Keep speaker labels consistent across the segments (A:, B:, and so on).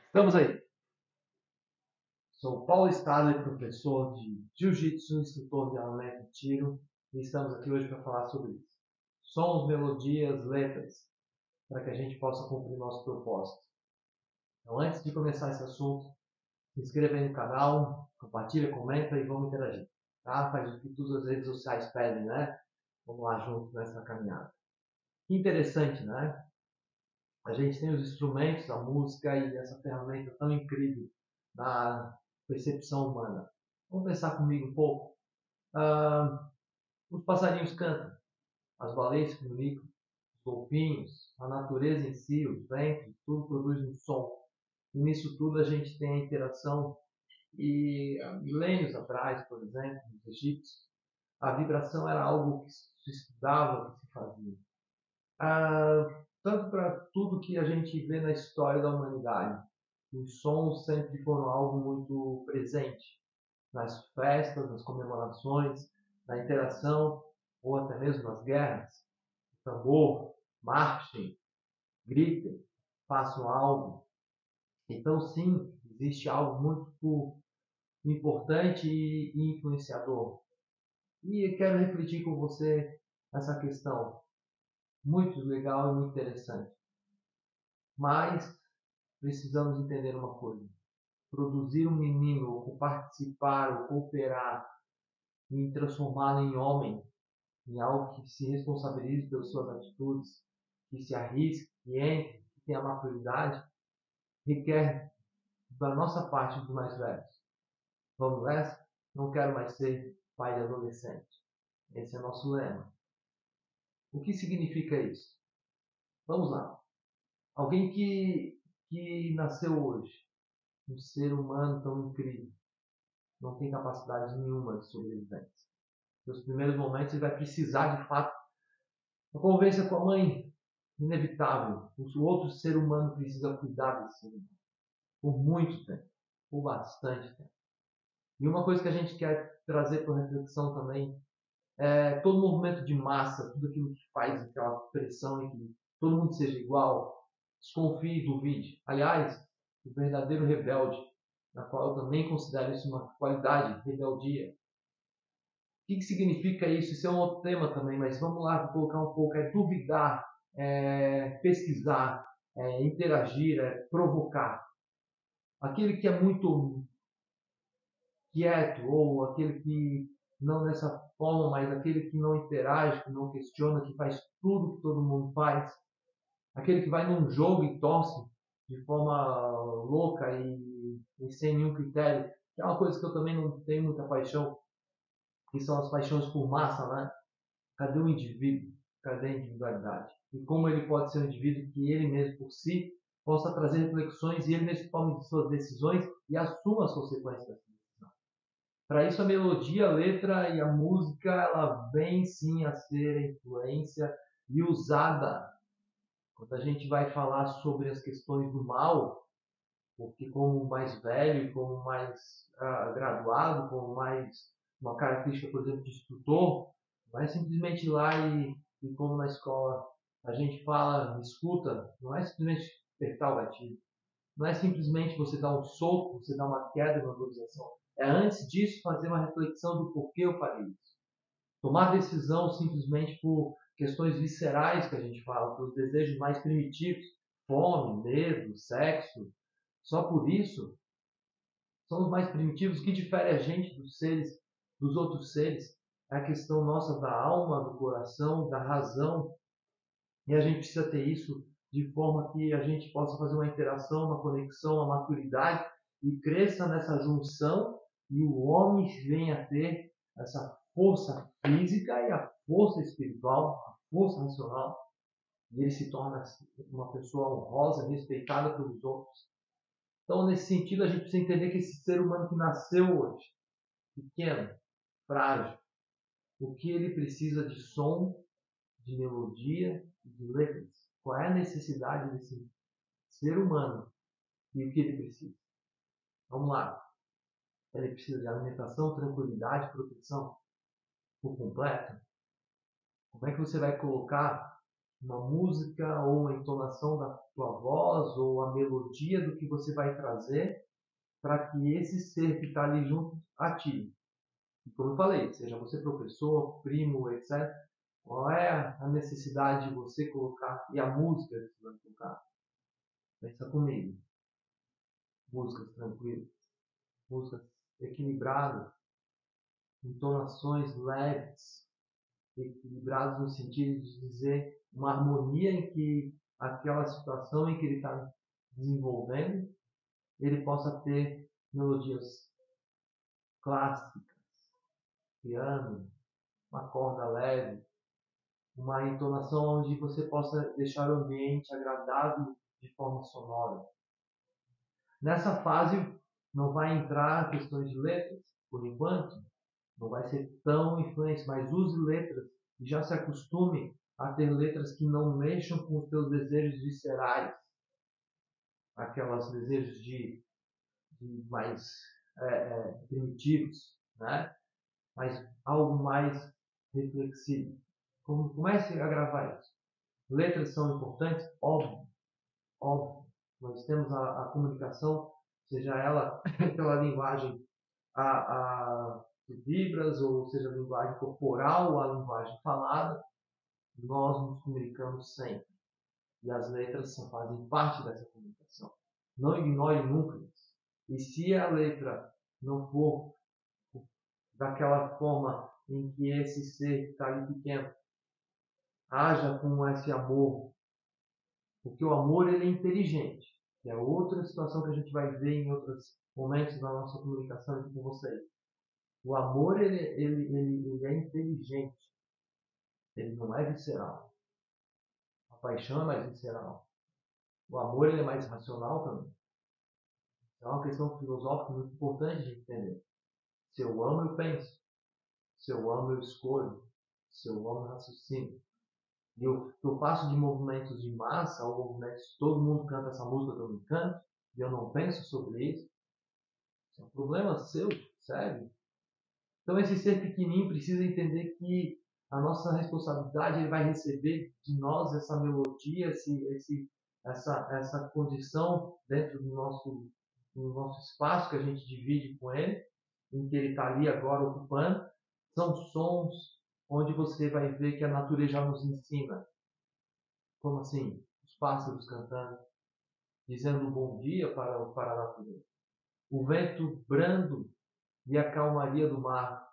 A: Estamos aí. Sou Paulo Stadler, professor de Jiu-Jitsu, instrutor de armamento de tiro, e estamos aqui hoje para falar sobre isso. Sons, melodias, letras, para que a gente possa cumprir nosso propósito. Então, antes de começar esse assunto, se inscreva aí no canal, compartilha, comenta e vamos interagir. Tá? Faz o que todas as redes sociais pedem, né? Vamos lá juntos nessa caminhada. Que interessante, né? A gente tem os instrumentos, a música e essa ferramenta tão incrível na percepção humana. Vamos pensar comigo um pouco. Os passarinhos cantam, as baleias se comunicam, os golfinhos, a natureza em si, os ventos, tudo produz um som. E nisso tudo a gente tem a interação. E há milênios atrás, por exemplo, nos egípcios, a vibração era algo que se estudava, que se fazia. Tanto para tudo que a gente vê na história da humanidade. Os sons sempre foram algo muito presente nas festas, nas comemorações, na interação ou até mesmo nas guerras. Tambor, marchem, gritem, façam algo. Então, sim, existe algo muito importante e influenciador. E eu quero refletir com você essa questão muito legal e muito interessante. Mas precisamos entender uma coisa. Produzir um menino, ou participar, ou cooperar, e transformá-lo em homem, em algo que se responsabilize pelas suas atitudes, que se arrisque, que entre, que tenha maturidade, requer da nossa parte dos mais velhos. Vamos nessa? Não quero mais ser pai de adolescente. Esse é o nosso lema. O que significa isso? Vamos lá. Alguém que nasceu hoje, um ser humano tão incrível, não tem capacidade nenhuma de sobrevivência. Nos primeiros momentos ele vai precisar, de fato, a convivência com a mãe, inevitável. O outro ser humano precisa cuidar desse ser humano. Por muito tempo. Por bastante tempo. E uma coisa que a gente quer trazer para reflexão também é todo movimento de massa, tudo aquilo que faz aquela pressão em que todo mundo seja igual, desconfie e duvide. Aliás, o verdadeiro rebelde, na qual eu também considero isso uma qualidade, rebeldia. O que significa isso? Isso é um outro tema também, mas vamos lá colocar um pouco, é duvidar, pesquisar, interagir, provocar. Aquele que é muito quieto, ou aquele que não dessa forma, mas aquele que não interage, que não questiona, que faz tudo que todo mundo faz, aquele que vai num jogo e torce de forma louca e sem nenhum critério, que é uma coisa que eu também não tenho muita paixão, que são as paixões por massa, né? Cadê o indivíduo? Cadê a individualidade? E como ele pode ser um indivíduo que ele mesmo por si possa trazer reflexões e ele mesmo tome suas decisões e assuma as consequências dessas decisões. Para isso a melodia, a letra e a música, ela vem sim a ser influência e usada quando a gente vai falar sobre as questões do mal, porque como mais velho e como mais graduado, como mais uma característica, por exemplo, de instrutor, não é simplesmente ir lá e como na escola a gente fala, escuta, não é simplesmente apertar o gatilho, não é simplesmente você dar um soco, você dar uma queda na valorização. É antes disso fazer uma reflexão do porquê eu farei isso. Tomar decisão simplesmente por questões viscerais que a gente fala, pelos desejos mais primitivos, fome, medo, sexo, só por isso são os mais primitivos. O que difere a gente dos seres, dos outros seres, é a questão nossa da alma, do coração, da razão. E a gente precisa ter isso de forma que a gente possa fazer uma interação, uma conexão, uma maturidade e cresça nessa junção e o homem venha a ter essa força física e a força espiritual, a força racional, e ele se torna uma pessoa honrosa, respeitada pelos outros. Então, nesse sentido, a gente precisa entender que esse ser humano que nasceu hoje, pequeno, frágil, o que ele precisa de som, de melodia e de letras. Qual é a necessidade desse ser humano e o que ele precisa? Vamos lá. Ele precisa de alimentação, tranquilidade, proteção por completo. Como é que você vai colocar uma música ou uma entonação da tua voz ou a melodia do que você vai trazer para que esse ser que está ali junto ative. E como eu falei, seja você professor, primo, etc., qual é a necessidade de você colocar e a música que você vai colocar? Pensa comigo. Músicas tranquilas, músicas equilibradas, entonações leves, equilibradas no sentido de dizer uma harmonia em que aquela situação em que ele está desenvolvendo, ele possa ter melodias clássicas, piano, uma corda leve, uma entonação onde você possa deixar o ambiente agradável de forma sonora. Nessa fase não vai entrar questões de letras, por enquanto, não vai ser tão influente, mas use letras e já se acostume a ter letras que não mexam com os teus desejos viscerais, aqueles desejos de mais primitivos, né? Mas algo mais reflexivo. Comece a gravar isso. Letras são importantes? Óbvio, óbvio. Nós temos a comunicação, seja ela pela linguagem de vibras, ou seja, a linguagem corporal ou a linguagem falada, nós nos comunicamos sempre. E as letras fazem parte dessa comunicação. Não ignore nunca isso. E se a letra não for daquela forma em que esse ser que está ali pequeno haja com esse amor, porque o amor ele é inteligente, que é outra situação que a gente vai ver em outros momentos da nossa comunicação aqui com vocês. O amor ele é inteligente, ele não é visceral. A paixão é mais visceral. O amor ele é mais racional também. É uma questão filosófica muito importante de entender. Se eu amo, eu penso. Se eu amo, eu escolho. Se eu amo, eu raciocínio. E eu faço de movimentos de massa, ou movimentos, todo mundo canta essa música, eu também canto, e eu não penso sobre isso. Isso é um problema seu, sério. Então esse ser pequenininho precisa entender que a nossa responsabilidade, ele vai receber de nós essa melodia, essa condição dentro do nosso espaço que a gente divide com ele, em que ele está ali agora ocupando. São sons onde você vai ver que a natureza já nos ensina. Como assim? Os pássaros cantando, dizendo um bom dia para a natureza. O vento brando e a calmaria do mar.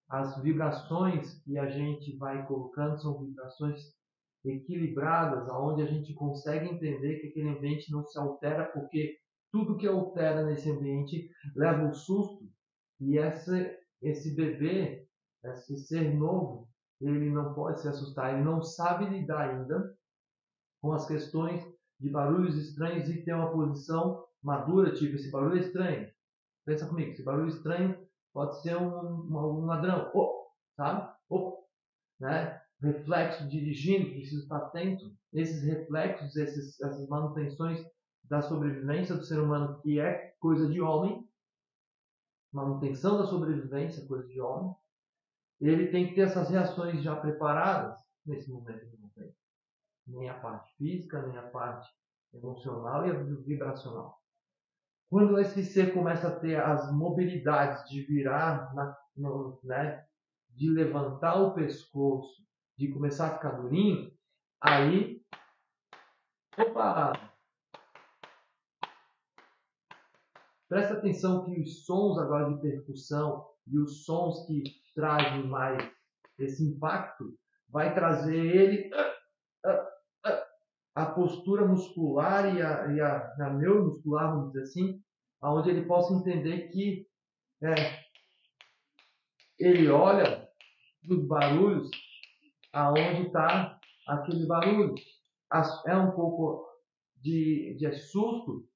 A: As vibrações que a gente vai colocando são vibrações equilibradas, aonde a gente consegue entender que aquele ambiente não se altera, porque tudo que altera nesse ambiente leva um susto. E esse bebê, esse ser novo, ele não pode se assustar, ele não sabe lidar ainda com as questões de barulhos estranhos e ter uma posição madura, tipo, esse barulho é estranho. Pensa comigo, esse barulho estranho pode ser um ladrão, sabe? Né? Reflexo dirigindo, preciso estar atento. Esses reflexos, essas manutenções da sobrevivência do ser humano, que é coisa de homem, manutenção da sobrevivência, coisa de homem, ele tem que ter essas reações já preparadas. Nesse momento ele não tem. Nem a parte física, nem a parte emocional e a vibracional. Quando esse ser começa a ter as mobilidades de virar, né, de levantar o pescoço, de começar a ficar durinho, aí, opa! Presta atenção que os sons agora de percussão e os sons que trazem mais esse impacto vai trazer ele a postura muscular e a neuromuscular, vamos dizer assim, onde ele possa entender que ele olha dos barulhos aonde está aquele barulho. É um pouco de susto,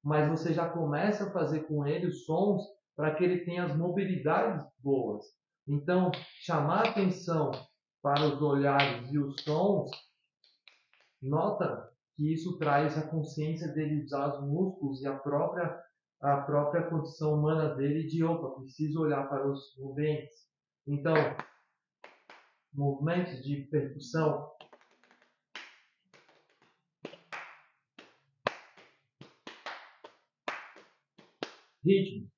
A: mas você já começa a fazer com ele os sons para que ele tenha as mobilidades boas. Então, chamar atenção para os olhares e os sons, nota que isso traz a consciência dele usar os músculos e a própria condição humana dele de, opa, preciso olhar para os ambientes. Então, movimentos de percussão. Ritmo.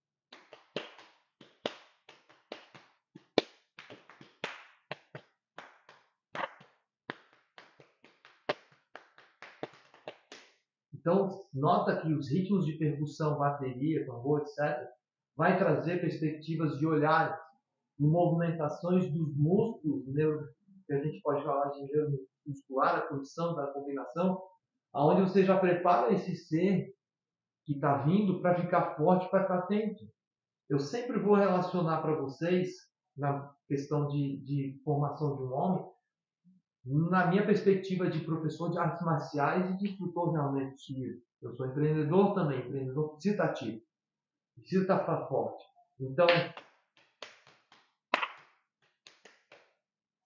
A: Então, nota que os ritmos de percussão, bateria, tambor, etc., vai trazer perspectivas de olhar e movimentações dos músculos, que a gente pode falar de neuromuscular, a posição da combinação, aonde você já prepara esse ser que está vindo para ficar forte, para estar atento. Eu sempre vou relacionar para vocês, na questão de formação de um homem, na minha perspectiva de professor de artes marciais e de instrutor realmente civil. Eu sou empreendedor também, empreendedor precisa estar ativo, precisa estar forte. Então,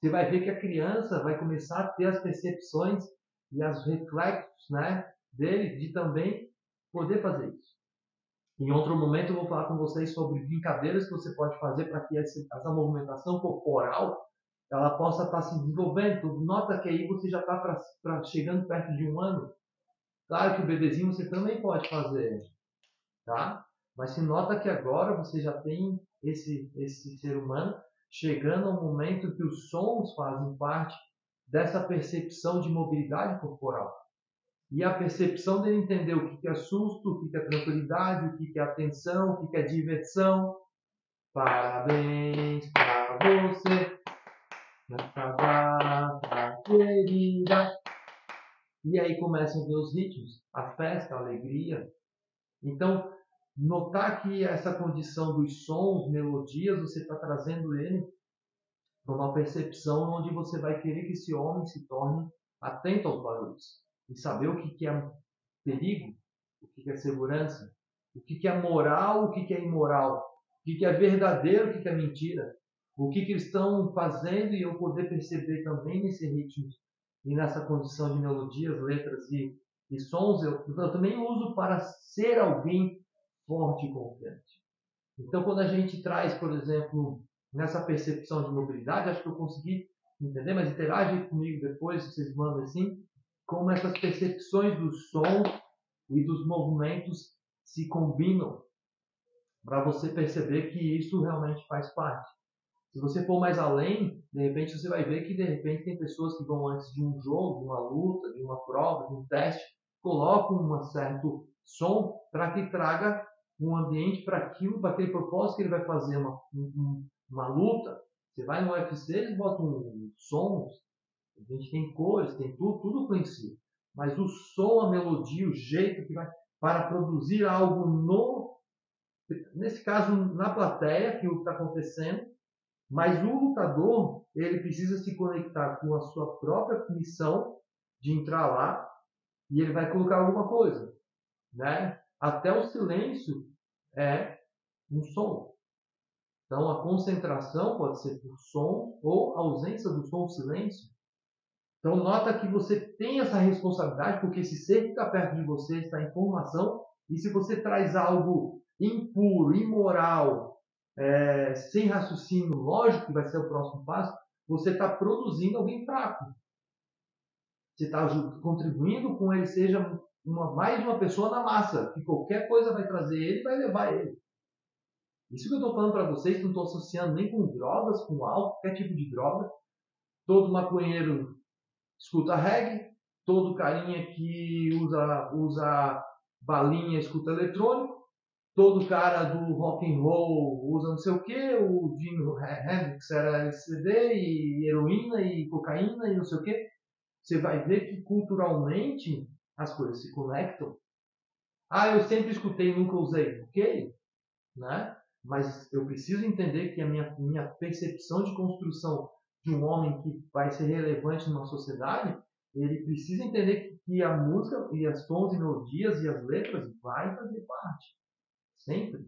A: você vai ver que a criança vai começar a ter as percepções e os reflexos, né, dele de também poder fazer isso. Em outro momento eu vou falar com vocês sobre brincadeiras que você pode fazer para que essa movimentação corporal ela possa estar se desenvolvendo. Nota que aí você já está chegando perto de 1 ano. Claro que o bebezinho você também pode fazer, tá? Mas se nota que agora você já tem esse ser humano chegando ao momento que os sons fazem parte dessa percepção de mobilidade corporal. E a percepção dele entender o que é susto, o que é tranquilidade, o que é atenção, o que é diversão. Parabéns para você, nessa data querida. E aí começam a ver os ritmos, a festa, a alegria. Então, notar que essa condição dos sons, melodias, você está trazendo ele para uma percepção onde você vai querer que esse homem se torne atento aos barulhos e saber o que é perigo, o que é segurança, o que é moral, o que é imoral, o que é verdadeiro, o que é mentira, o que eles estão fazendo e eu poder perceber também nesse ritmo e nessa condição de melodias, letras e sons, eu também uso para ser alguém forte e confiante. Então, quando a gente traz, por exemplo, nessa percepção de mobilidade, acho que eu consegui entender, mas interage comigo depois, vocês mandam assim, como essas percepções do som e dos movimentos se combinam para você perceber que isso realmente faz parte. Se você for mais além, de repente você vai ver que de repente tem pessoas que vão antes de um jogo, de uma luta, de uma prova, de um teste, colocam um certo som para que traga um ambiente para aquilo, para aquele propósito que ele vai fazer uma luta. Você vai no UFC, eles botam sons, a gente tem cores, tem tudo conhecido. Mas o som, a melodia, o jeito que vai para produzir algo no, nesse caso na plateia, que é o que está acontecendo, mas o lutador, ele precisa se conectar com a sua própria missão de entrar lá e ele vai colocar alguma coisa, né? Até o silêncio é um som. Então a concentração pode ser por som ou ausência do som, silêncio. Então nota que você tem essa responsabilidade porque esse ser que está perto de você está em formação e se você traz algo impuro, imoral, sem raciocínio lógico, que vai ser o próximo passo, você está produzindo alguém fraco. Você está contribuindo com ele seja mais uma pessoa na massa, que qualquer coisa vai trazer ele e vai levar ele. Isso que eu estou falando para vocês, não estou associando nem com drogas, com álcool, qualquer tipo de droga. Todo maconheiro escuta reggae, todo carinha que usa balinha escuta eletrônico, todo cara do rock and roll usa não sei o que, o Jimi Hendrix era LSD e heroína e cocaína e não sei o que. Você vai ver que culturalmente as coisas se conectam. Ah, eu sempre escutei, nunca usei. Ok, né? Mas eu preciso entender que a minha percepção de construção de um homem que vai ser relevante numa sociedade, ele precisa entender que a música e as tons e melodias e as letras vai fazer parte. Sempre.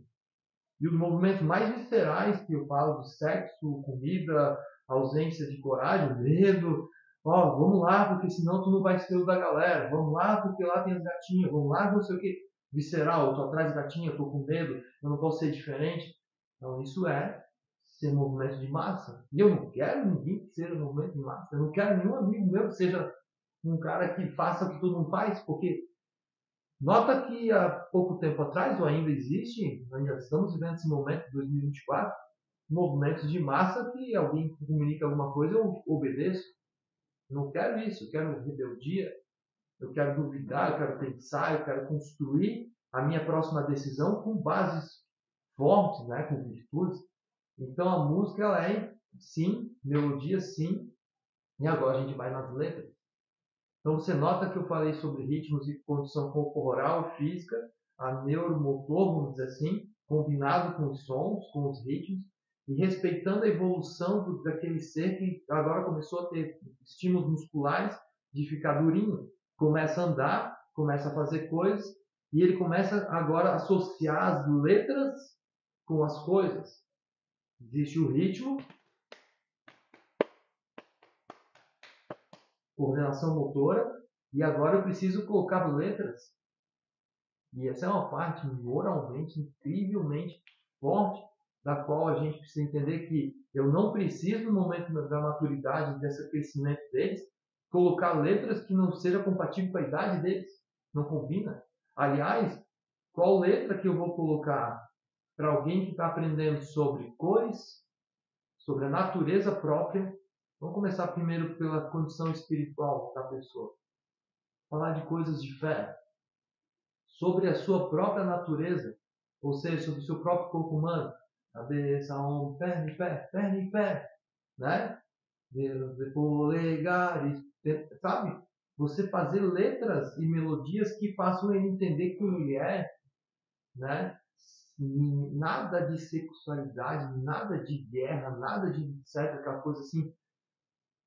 A: E os movimentos mais viscerais que eu falo de sexo, comida, ausência de coragem, medo, vamos lá, porque senão tu não vai ser o da galera, vamos lá, porque lá tem as gatinhas, vamos lá, não sei o que, visceral, eu tô atrás da gatinha, eu tô com medo, eu não posso ser diferente. Então isso é ser movimento de massa. E eu não quero ninguém que seja movimento de massa. Eu não quero nenhum amigo meu que seja um cara que faça o que todo mundo faz, porque nota que há pouco tempo atrás, ou ainda existe, ainda estamos vivendo esse momento de 2024, movimentos de massa que alguém comunica alguma coisa eu obedeço. Não quero isso, eu quero rebeldia, eu quero duvidar, eu quero pensar, eu quero construir a minha próxima decisão com bases fortes, né, com virtudes. Então a música ela é sim, melodia sim, e agora a gente vai nas letras. Então você nota que eu falei sobre ritmos e condição corporal, física, a neuromotor, vamos dizer assim, combinado com os sons, com os ritmos, e respeitando a evolução daquele ser que agora começou a ter estímulos musculares de ficar durinho. Começa a andar, começa a fazer coisas, e ele começa agora a associar as letras com as coisas. Existe o ritmo, coordenação motora, e agora eu preciso colocar letras. E essa é uma parte moralmente, incrivelmente forte, da qual a gente precisa entender que eu não preciso, no momento da maturidade, desse crescimento deles, colocar letras que não sejam compatíveis com a idade deles. Não combina. Aliás, qual letra que eu vou colocar para alguém que está aprendendo sobre cores, sobre a natureza própria? Vamos começar primeiro pela condição espiritual da pessoa. Falar de coisas de fé, sobre a sua própria natureza, ou seja, sobre o seu próprio corpo humano. Cabeça, ombro, perna e pé, né? De polegares, sabe? Você fazer letras e melodias que façam ele entender quem ele é, né? Nada de sexualidade, nada de guerra, nada de certo, aquela coisa assim.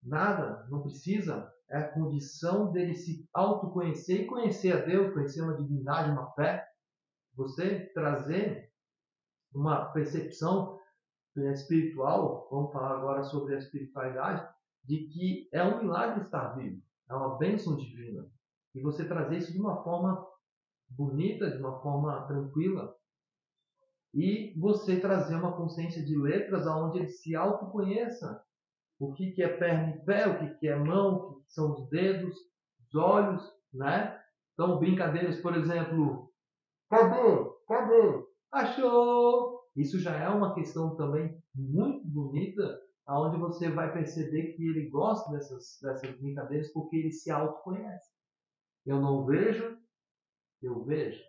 A: Nada, não precisa. É a condição dele se autoconhecer e conhecer a Deus, conhecer uma divindade, uma fé. Você trazer uma percepção espiritual, vamos falar agora sobre a espiritualidade, de que é um milagre estar vivo, é uma bênção divina. E você trazer isso de uma forma bonita, de uma forma tranquila, e você trazer uma consciência de letras onde ele se autoconheça. O que é perna e pé, o que é mão, o que são os dedos, os olhos, né? Então, brincadeiras, por exemplo, cadê? Cadê? Achou! Isso já é uma questão também muito bonita, aonde você vai perceber que ele gosta dessas brincadeiras porque ele se autoconhece. Eu não vejo, eu vejo.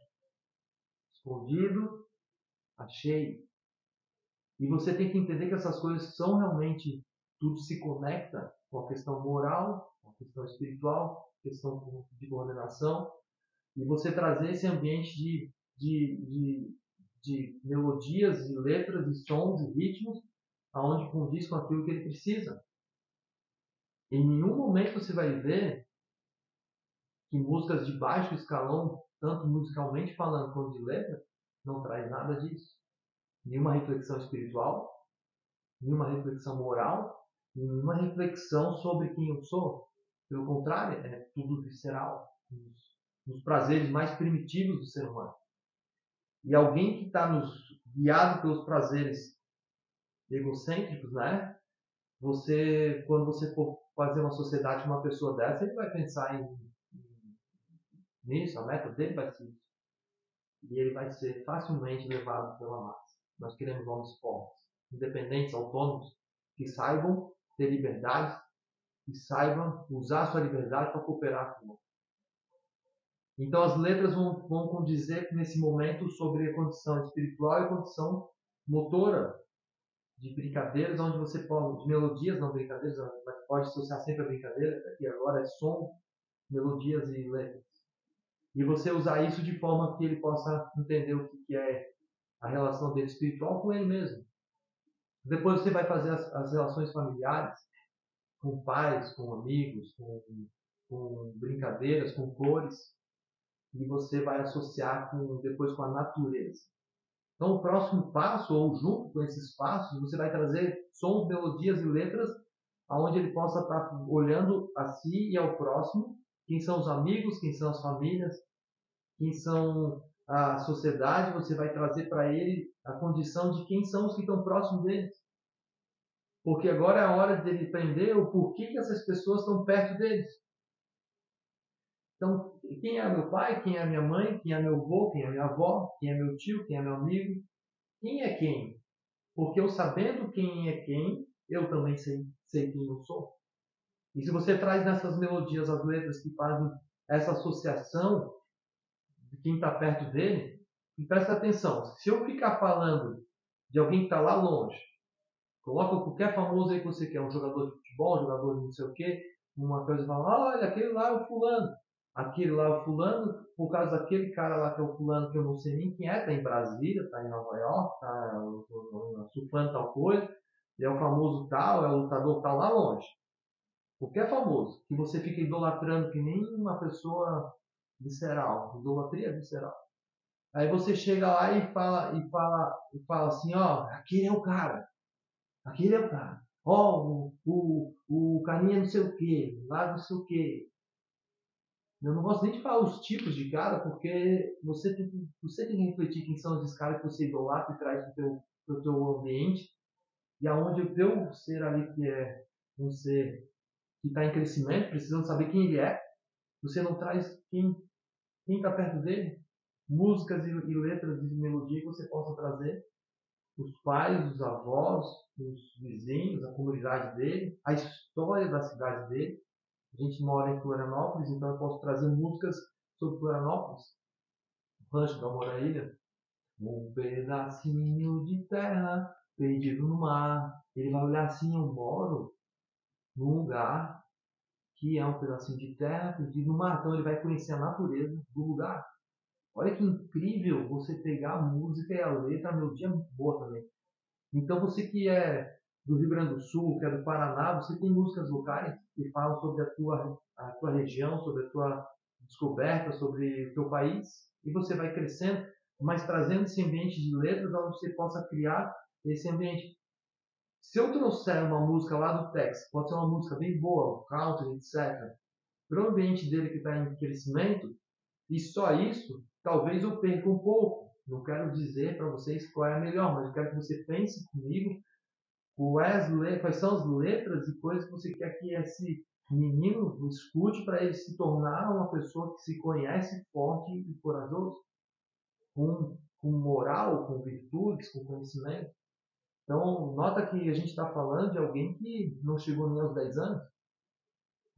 A: Escondido, achei. E você tem que entender que essas coisas são realmente, tudo se conecta com a questão moral, com a questão espiritual, questão de coordenação, e você trazer esse ambiente de melodias e letras e sons e ritmos aonde condiz com aquilo que ele precisa. Em nenhum momento você vai ver que músicas de baixo escalão, tanto musicalmente falando quanto de letra, não traz nada disso. Nenhuma reflexão espiritual, nenhuma reflexão moral, nenhuma reflexão sobre quem eu sou. Pelo contrário, é tudo visceral, nos prazeres mais primitivos do ser humano. E alguém que está nos guiado pelos prazeres egocêntricos, né? Você, quando você for fazer uma sociedade com uma pessoa dessa, ele vai pensar nisso, a meta dele vai ser isso. E ele vai ser facilmente levado pela massa. Nós queremos homens fortes, independentes, autônomos, que saibam ter liberdade, que saibam usar sua liberdade para cooperar com o outro. Então as letras vão condizer nesse momento sobre a condição espiritual e a condição motora de brincadeiras, onde você pode, de melodias, não brincadeiras, mas pode associar sempre a brincadeira, que agora é som, melodias e letras. E você usar isso de forma que ele possa entender o que é a relação dele espiritual com ele mesmo. Depois você vai fazer as relações familiares, com pais, com amigos, com brincadeiras, com cores, e você vai associar depois com a natureza. Então, o próximo passo, ou junto com esses passos, você vai trazer sons, melodias e letras, aonde ele possa estar olhando a si e ao próximo, quem são os amigos, quem são as famílias, quem são a sociedade, você vai trazer para ele a condição de quem são os que estão próximos deles. Porque agora é a hora dele entender o porquê que essas pessoas estão perto deles. Então, quem é meu pai, quem é minha mãe, quem é meu avô, quem é minha avó, quem é meu tio, quem é meu amigo, quem é quem? Porque eu sabendo quem é quem, eu também sei quem eu sou. E se você traz nessas melodias as letras que fazem essa associação de quem está perto dele, e presta atenção, se eu ficar falando de alguém que está lá longe, coloca qualquer famoso aí que você quer, um jogador de futebol, um jogador de não sei o quê, uma coisa e fala, olha, aquele lá é o fulano. Aquele lá é o fulano, por causa daquele cara lá que é o fulano, que eu não sei nem quem é, tá em Brasília, tá em Nova York, tá surfando tal coisa, é o famoso tal, é o lutador tal lá longe. Qualquer famoso, que você fica idolatrando que nem uma pessoa visceral, idolatria visceral. Aí você chega lá e fala assim, ó, aquele é o cara. Aquele é o cara. Ó, o carinha não sei o quê, lá não sei o quê. Eu não gosto nem de falar os tipos de cara, porque você tem que refletir quem são esses caras que você idolatra e traz pro teu ambiente, e aonde o teu ser ali, que é um ser que está em crescimento, precisando saber quem ele é, você não traz quem está perto dele, músicas e letras de melodia que você possa trazer, os pais, os avós, os vizinhos, a comunidade dele, a história da cidade dele. A gente mora em Florianópolis, então eu posso trazer músicas sobre Florianópolis, o Rancho da Moraília, um pedacinho de terra perdido no mar. Ele vai olhar assim, eu moro num lugar que é um pedacinho de terra perdido no mar. Então ele vai conhecer a natureza do lugar. Olha que incrível você pegar a música e a letra, a melodia é muito boa também. Então você que é do Rio Grande do Sul, que é do Paraná, você tem músicas locais que falam sobre a tua região, sobre a tua descoberta, sobre o teu país, e você vai crescendo, mas trazendo esse ambiente de letras onde você possa criar esse ambiente. Se eu trouxer uma música lá do Texas, pode ser uma música bem boa, country, etc., para o ambiente dele que está em crescimento, e só isso, talvez eu perca um pouco. Não quero dizer para vocês qual é a melhor, mas eu quero que você pense comigo quais são as letras e coisas que você quer que esse menino escute para ele se tornar uma pessoa que se conhece forte e corajoso, com moral, com virtudes, com conhecimento. Então, nota que a gente está falando de alguém que não chegou nem aos 10 anos,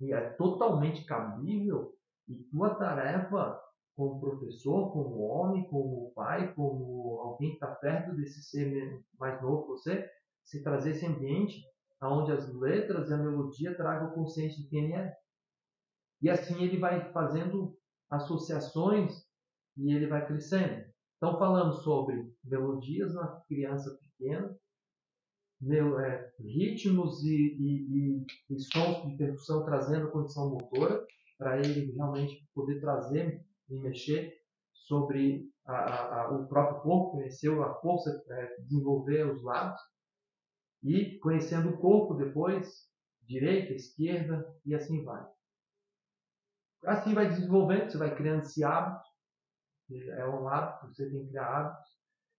A: e é totalmente cabível, e tua tarefa como professor, como homem, como pai, como alguém que está perto desse ser mais novo que você, se trazer esse ambiente onde as letras e a melodia tragam consciência de quem ele é. E assim ele vai fazendo associações e ele vai crescendo. Então, falando sobre melodias na criança pequena, ritmos e sons de percussão trazendo condição motora para ele realmente poder trazer e mexer sobre o próprio corpo, conhecer a força, desenvolver os lados e conhecendo o corpo depois, direita, esquerda e assim vai. Assim vai desenvolvendo, você vai criando esse hábito, é um hábito, você tem que criar hábitos,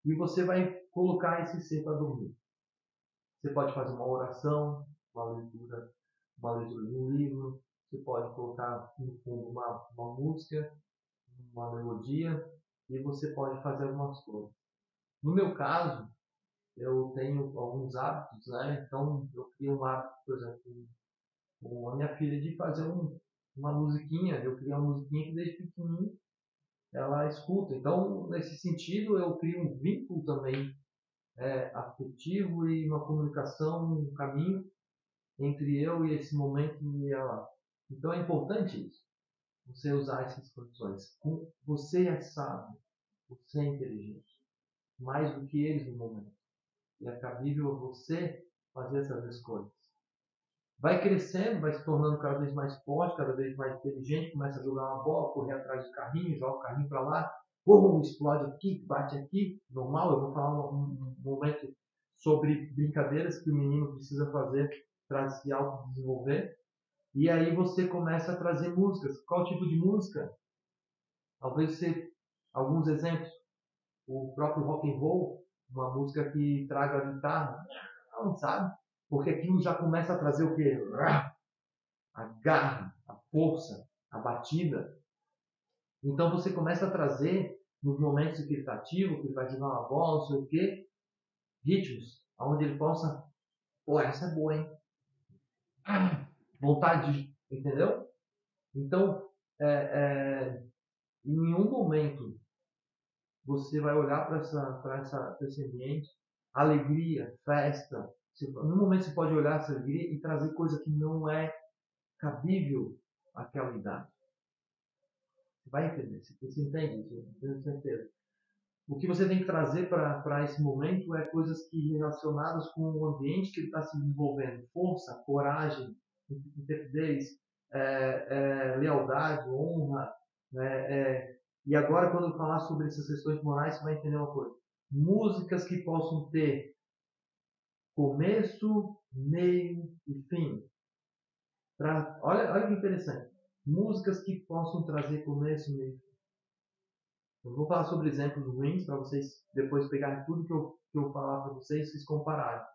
A: e você vai colocar esse ser para dormir. Você pode fazer uma oração, uma leitura de um livro, você pode colocar no fundo uma música, uma melodia, e você pode fazer algumas coisas. No meu caso, eu tenho alguns hábitos, né? Então eu crio um hábito, por exemplo, com a minha filha de fazer uma musiquinha. Eu crio uma musiquinha que desde pequenininho ela escuta. Então, nesse sentido, eu crio um vínculo também afetivo e uma comunicação, um caminho entre eu e esse momento e ela. Então é importante isso, você usar essas condições. Você é sábio, você é inteligente, mais do que eles no momento. E é cabível a você fazer essas escolhas. Vai crescendo, vai se tornando cada vez mais forte, cada vez mais inteligente, começa a jogar uma bola, correr atrás do carrinho, joga o carrinho para lá, explode aqui, bate aqui, normal. Eu vou falar um momento sobre brincadeiras que o menino precisa fazer para se autodesenvolver. E aí você começa a trazer músicas. Qual tipo de música? Talvez você, alguns exemplos, o próprio rock and roll, uma música que traga a guitarra, não sabe? Porque aquilo já começa a trazer o quê? A garra, a força, a batida. Então você começa a trazer, nos momentos que ele está ativo, que ele vai jogar uma bola, não sei o quê, ritmos, onde ele possa, pô, essa é boa, hein? Vontade de, entendeu? Então, em nenhum momento você vai olhar para esse ambiente, alegria, festa. No momento você pode olhar essa alegria e trazer coisa que não é cabível àquela idade. Você vai entender, você entende isso, eu tenho certeza. O que você tem que trazer para esse momento é coisas que relacionadas com o ambiente que ele está se desenvolvendo. Força, coragem, intrepidez, lealdade, honra. E agora, quando eu falar sobre essas questões morais, você vai entender uma coisa. Músicas que possam ter começo, meio e fim. Olha que interessante. Músicas que possam trazer começo, meio e fim. Eu vou falar sobre exemplos ruins para vocês depois pegarem tudo que eu falar para vocês e compararem.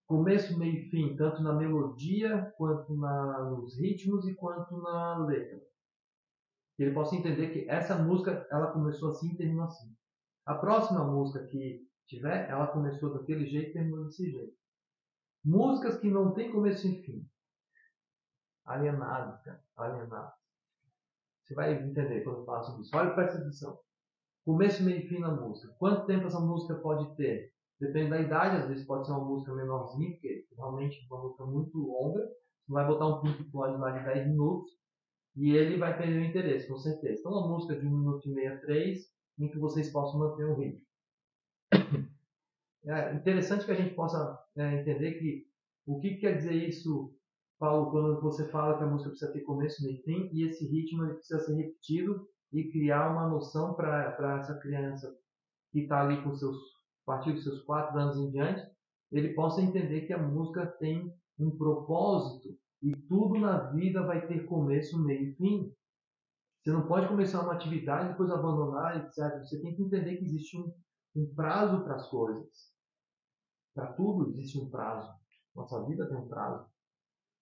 A: Começo, meio e fim, tanto na melodia, quanto nos ritmos e quanto na letra. Que ele possa entender que essa música ela começou assim e terminou assim. A próxima música que tiver, ela começou daquele jeito e terminou desse jeito. Músicas que não tem começo e fim. Alienadas, cara. Alienadas. Você vai entender quando eu falar sobre isso. Olha, presta atenção. Começo, meio e fim na música. Quanto tempo essa música pode ter? Depende da idade, às vezes pode ser uma música menorzinha, porque realmente é uma música muito longa. Você vai botar um Pink Floyd lá de 10 minutos e ele vai perder o interesse, com certeza. Então, uma música de 1 minuto e meio a 3, em que vocês possam manter um ritmo. É interessante que a gente possa entender que o que quer dizer isso, Paulo, quando você fala que a música precisa ter começo, meio e fim, e esse ritmo ele precisa ser repetido e criar uma noção para essa criança que está ali com seus, a partir dos seus 4 anos em diante, ele possa entender que a música tem um propósito e tudo na vida vai ter começo, meio e fim. Você não pode começar uma atividade e depois abandonar, etc. Você tem que entender que existe um prazo para as coisas. Para tudo existe um prazo. Nossa vida tem um prazo.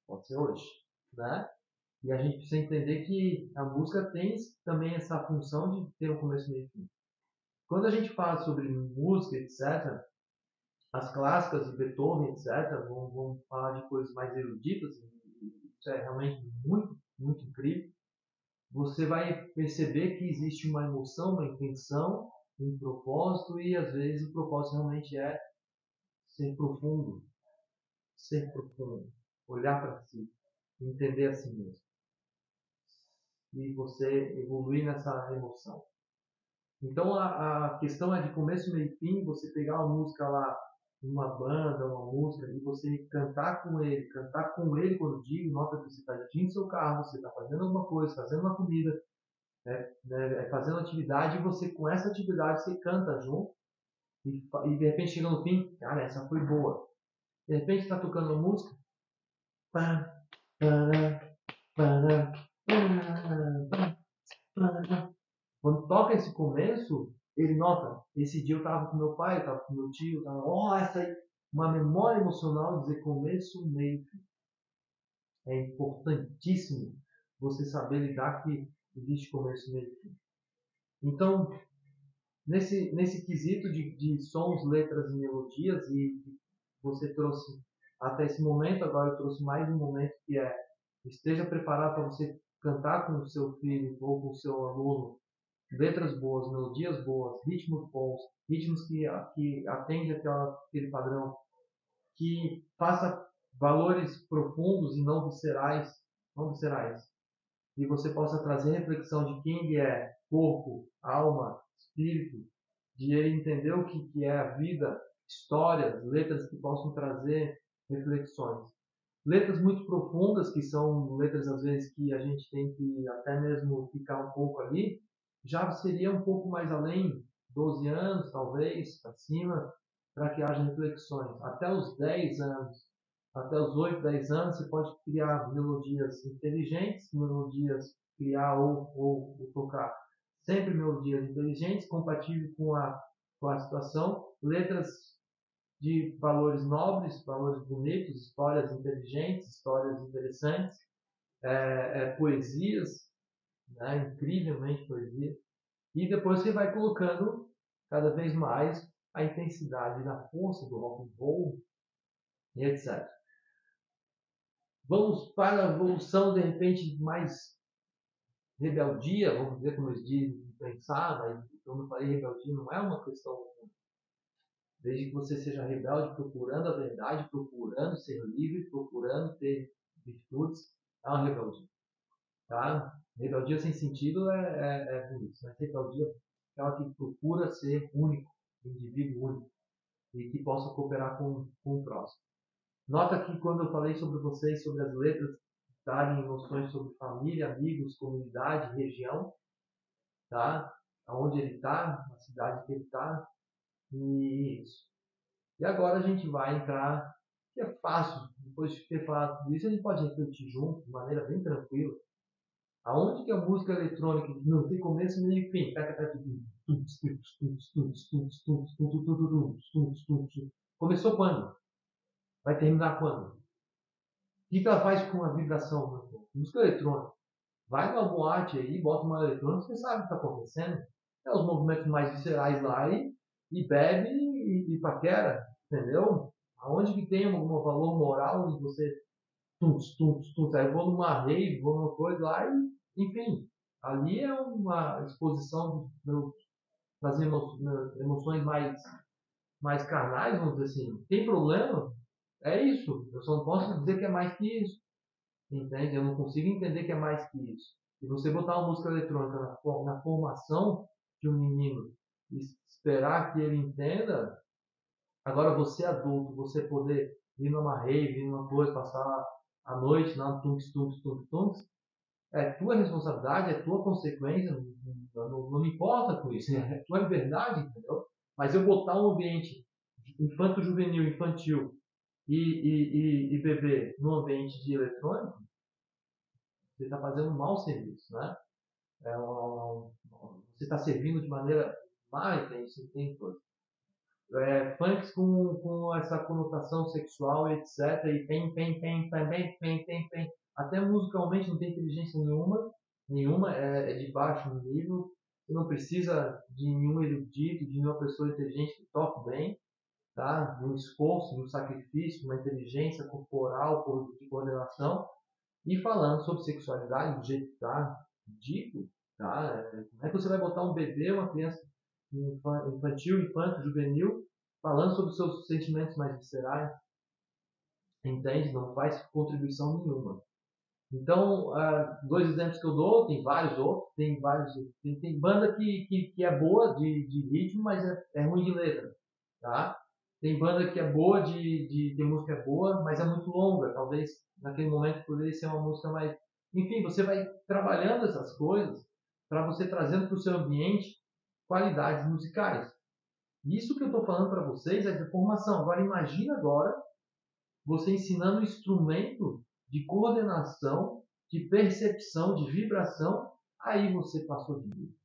A: Pode ser hoje, né? E a gente precisa entender que a música tem também essa função de ter um começo, meio e fim. Quando a gente fala sobre música, etc., as clássicas de Beethoven, etc., vão falar de coisas mais eruditas, e isso é realmente muito, muito incrível. Você vai perceber que existe uma emoção, uma intenção, um propósito, e às vezes o propósito realmente é ser profundo, olhar para si, entender a si mesmo, e você evoluir nessa emoção. Então a questão é de começo, meio e fim, você pegar uma música lá, uma banda, uma música, e você cantar com ele quando eu digo, nota que você está dirigindo seu carro, você está fazendo alguma coisa, fazendo uma comida, fazendo atividade, e você com essa atividade você canta junto, e de repente chega no fim, cara, essa foi boa. De repente está tocando uma música, pá, pá, pá, pá, pá. Quando toca esse começo, ele nota, esse dia eu estava com meu pai, eu estava com meu tio, essa aí, uma memória emocional, dizer começo, meio, fim. É importantíssimo você saber lidar que existe começo, meio e fim. Então, nesse quesito de sons, letras e melodias, e você trouxe até esse momento, agora eu trouxe mais um momento que é esteja preparado para você cantar com o seu filho ou com o seu aluno letras boas, melodias boas, ritmos bons, ritmos que atendem aquele padrão, que faça valores profundos e não viscerais, e você possa trazer reflexão de quem ele é, corpo, alma, espírito, de ele entender o que é a vida, histórias, letras que possam trazer reflexões. Letras muito profundas, que são letras às vezes que a gente tem que até mesmo ficar um pouco ali, já seria um pouco mais além, 12 anos talvez, para cima, para que haja reflexões. Até os 10 anos, até os 8, 10 anos, você pode criar melodias inteligentes, melodias criar ou tocar sempre melodias inteligentes, compatíveis com a situação, letras de valores nobres, valores bonitos, histórias inteligentes, histórias interessantes, poesias, né, incrivelmente poesia, e depois você vai colocando cada vez mais a intensidade da força do rock and roll, e etc. Vamos para a evolução, de repente, mais rebeldia, vamos dizer, como eles dizem, pensar, mas quando eu falei rebeldia, não é uma questão, desde que você seja rebelde, procurando a verdade, procurando ser livre, procurando ter virtudes, é uma rebeldia. Tá? Rebeldia sem sentido é isso, mas rebeldia é aquela que procura ser único, indivíduo único, e que possa cooperar com o próximo. Nota que quando eu falei sobre vocês, sobre as letras, darem noções sobre família, amigos, comunidade, região, tá? Aonde ele está, na cidade que ele está, e isso. E agora a gente vai entrar, que é fácil, depois de ter falado tudo isso, a gente pode refletir junto, de maneira bem tranquila. Aonde que a música eletrônica não tem começo, meio e fim? Começou quando? Vai terminar quando? O que ela faz com a vibração? Música eletrônica. Vai numa boate aí, bota uma eletrônica, você sabe o que está acontecendo. É os movimentos mais viscerais lá e bebe e paquera, entendeu? Aonde que tem algum valor moral em você aí eu vou numa rave, vou numa coisa lá e, enfim, ali é uma exposição das emoções mais carnais, vamos dizer assim. Tem problema? É isso. Eu só não posso dizer que é mais que isso. Entende? Eu não consigo entender que é mais que isso. E você botar uma música eletrônica na formação de um menino e esperar que ele entenda, agora você adulto, você poder ir numa rave, ir numa coisa, passar a noite lá no tunks, é tua responsabilidade, é tua consequência, não me importa com isso, é tua liberdade, entendeu? Mas eu botar um ambiente infanto-juvenil, infantil e bebê no ambiente de eletrônico, você está fazendo um mau serviço, né? Você está servindo de maneira má, tem coisa. Funks com essa conotação sexual, etc. E tem. Até musicalmente não tem inteligência nenhuma é de baixo nível. Você não precisa de nenhum erudito, de nenhuma pessoa inteligente que toque bem, tá? De um esforço, de um sacrifício, uma inteligência corporal, de coordenação. E falando sobre sexualidade do jeito que tá, ridículo, tá? Como é que você vai botar um bebê, uma criança infantil, infanto, juvenil, falando sobre seus sentimentos mais viscerais? Entende? Não faz contribuição nenhuma. Então, dois exemplos que eu dou, tem vários outros, tem banda que é boa de ritmo, mas é ruim de letra, tá? Tem banda que é boa tem música boa, mas é muito longa, talvez naquele momento poderia ser uma música mais... Enfim, você vai trabalhando essas coisas para você trazendo para o seu ambiente qualidades musicais. Isso que eu estou falando para vocês é de formação. Agora, imagina agora você ensinando um instrumento de coordenação, de percepção, de vibração, aí você passou de nível.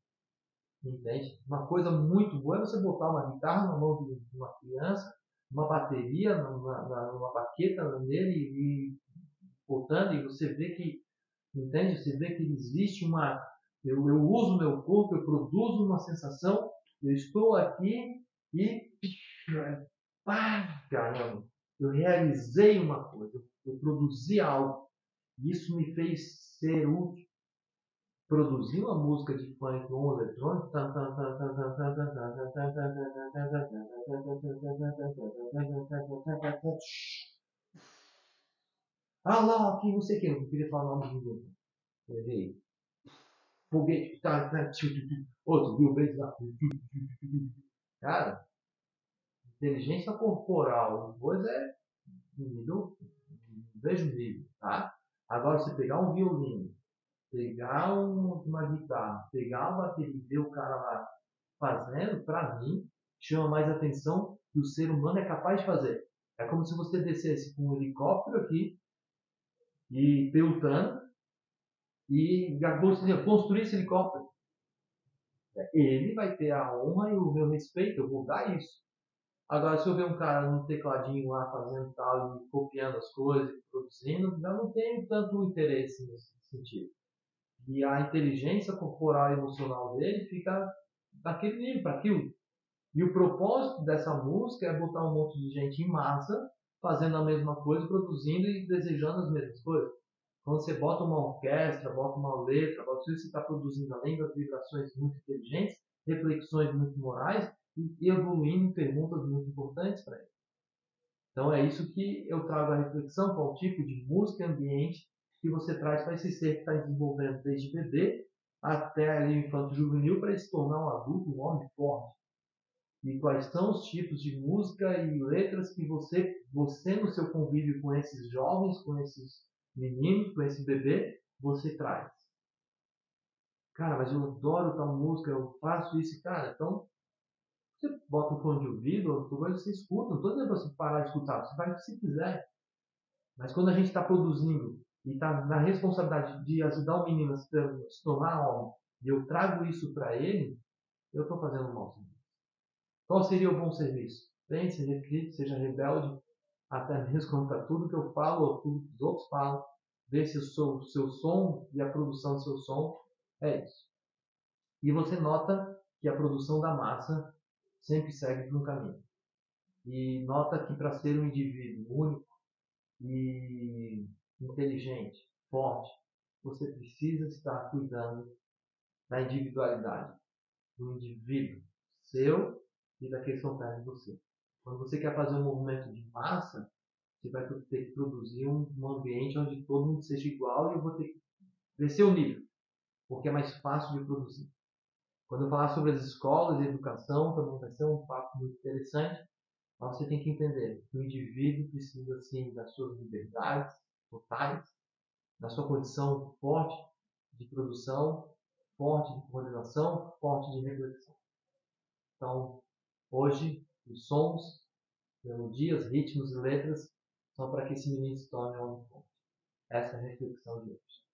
A: Entende? Uma coisa muito boa é você botar uma guitarra na mão de uma criança, uma bateria, numa baqueta nele e botando, e você vê que, entende? Você vê que existe uma... Eu uso meu corpo, eu produzo uma sensação, eu estou aqui e... caramba! Eu realizei uma coisa, eu produzi algo. E isso me fez ser útil. Produzir uma música de funk ou eletrônico, lá, aqui não sei o que, não queria falar o nome de ninguém. Errei. Foguete, outro, viu, beijo lá. Cara, inteligência corporal, coisa é nível, vejo nível, tá? Agora, você pegar um violino, pegar uma guitarra, pegar uma bateria e ver o cara lá fazendo, para mim, chama mais atenção que o ser humano é capaz de fazer. É como se você descesse com um helicóptero aqui e pilotando e construir esse helicóptero. Ele vai ter a honra e o meu respeito, eu vou dar isso. Agora, se eu ver um cara no tecladinho lá fazendo tal e copiando as coisas, produzindo, já não tenho tanto interesse nesse sentido. E a inteligência corporal e emocional dele fica daquele nível, para aquilo. E o propósito dessa música é botar um monte de gente em massa fazendo a mesma coisa, produzindo e desejando as mesmas coisas. Quando você bota uma orquestra, bota uma letra, você está produzindo, além das vibrações muito inteligentes, reflexões muito morais e evoluindo em perguntas muito importantes para ele. Então é isso que eu trago a reflexão, qual tipo de música e ambiente que você traz para esse ser que está desenvolvendo desde bebê até ali o infanto juvenil para ele se tornar um adulto, um homem forte. E quais são os tipos de música e letras que você no seu convívio com esses jovens, com esses meninos, com esse bebê, você traz. Cara, mas eu adoro tal música, eu faço isso, cara. Então, você bota um fone de ouvido, você escuta. Não estou dizendo para você parar de escutar, você faz o que você quiser. Mas quando a gente está produzindo e está na responsabilidade de ajudar o menino a se tornar homem, e eu trago isso para ele, eu estou fazendo um mau serviço. Qual seria o bom serviço? Pense, reflita, seja rebelde, até mesmo contra tudo que eu falo ou tudo que os outros falam. Vê se o seu som e a produção do seu som é isso. E você nota que a produção da massa sempre segue por um caminho. E nota que para ser um indivíduo único e inteligente, forte, você precisa estar cuidando da individualidade do indivíduo seu e daqueles que estão perto de você. Quando você quer fazer um movimento de massa, você vai ter que produzir um ambiente onde todo mundo seja igual e eu vou ter que descer o nível, porque é mais fácil de produzir. Quando eu falar sobre as escolas e educação, também vai ser um papo muito interessante, mas você tem que entender que o indivíduo precisa, sim, das suas liberdades totais, da sua condição forte de produção, forte de coordenação, forte de reflexão. Então, hoje, os sons, melodias, ritmos e letras são para que esse menino se torne um homem forte. Essa é a reflexão de hoje.